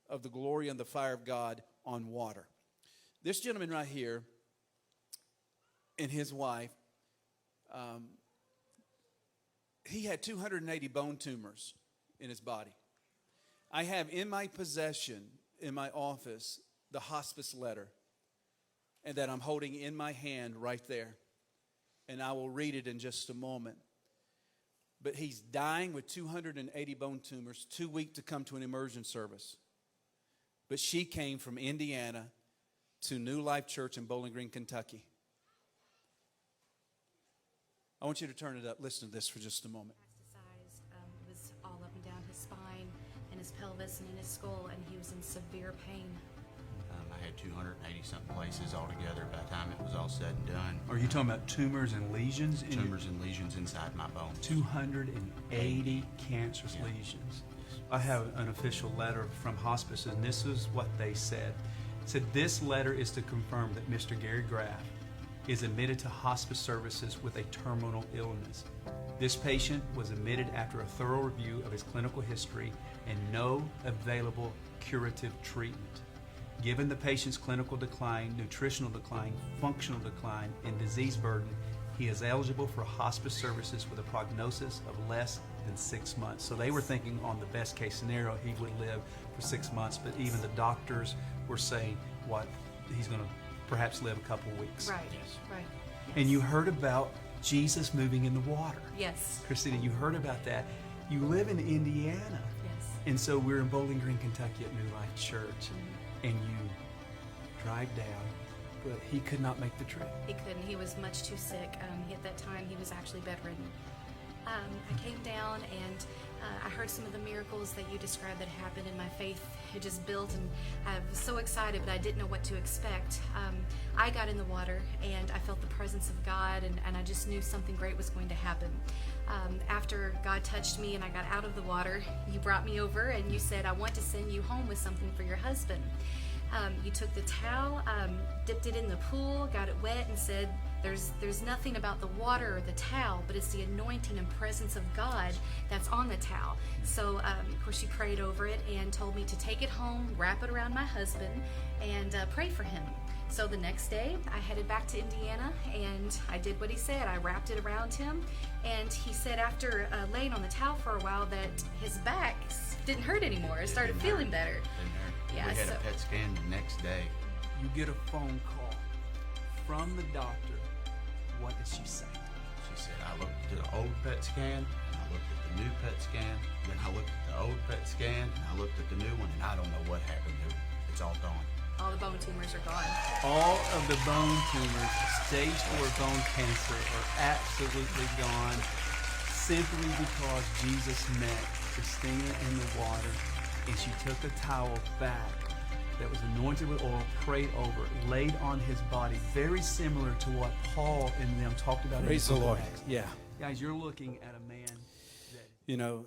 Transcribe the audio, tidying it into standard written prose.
of the glory and the fire of God on water. This gentleman right here and his wife, he had 280 bone tumors in his body. I have in my possession, in my office, the hospice letter, and that I'm holding in my hand right there. And I will read it in just a moment. But he's dying with 280 bone tumors, too weak to come to an immersion service. But she came from Indiana to New Life Church in Bowling Green, Kentucky. I want you to turn it up. Listen to this for just a moment. Metastasized, it was all up and down his spine and his pelvis and in his skull, and he was in severe pain. I had 280-something places altogether by the time it was all said and done. Are you talking about tumors and lesions? Tumors and lesions inside my bones. 280 cancerous lesions. I have an official letter from hospice, and this is what they said. It said, this letter is to confirm that Mr. Gary Graff is admitted to hospice services with a terminal illness. This patient was admitted after a thorough review of his clinical history and no available curative treatment. Given the patient's clinical decline, nutritional decline, functional decline, and disease burden, he is eligible for hospice services with a prognosis of less than 6 months. So they were thinking on the best case scenario, he would live for 6 months, but even the doctors were saying he's going to perhaps live a couple weeks. Right, Yes. right. And you heard about Jesus moving in the water. Yes, Christina, you heard about that. You live in Indiana. yes. And so we're in Bowling Green, Kentucky at New Life Church. And you drive down, but he could not make the trip. He couldn't. He was much too sick. At that time, he was actually bedridden. I came down and I heard some of the miracles that you described that happened, and my faith had just built, and I was so excited, but I didn't know what to expect. I got in the water and I felt the presence of God, and I just knew something great was going to happen. After God touched me and I got out of the water, you brought me over and you said, I want to send you home with something for your husband. You took the towel, dipped it in the pool, got it wet, and said, there's nothing about the water or the towel, but it's the anointing and presence of God that's on the towel. So, of course, you prayed over it and told me to take it home, wrap it around my husband, and pray for him. So the next day, I headed back to Indiana, and I did what he said. I wrapped it around him, and he said after laying on the towel for a while that his back didn't hurt anymore. It started feeling better. Yeah, We had so- a PET scan the next day. You get a phone call from the doctor. What did she say? She said, I looked at the old PET scan, and I looked at the new PET scan, then I looked at the old PET scan, and I looked at the new one, and I don't know what happened to it. It's all gone. All the bone tumors are gone. All of the bone tumors, stage 4 bone cancer, are absolutely gone simply because Jesus met Christina in the water, and she took a towel back that was anointed with oil, prayed over, laid on his body, very similar to what Paul and them talked about. Praise in the book of Lord. Acts. Yeah. Guys, you're looking at a man that You know,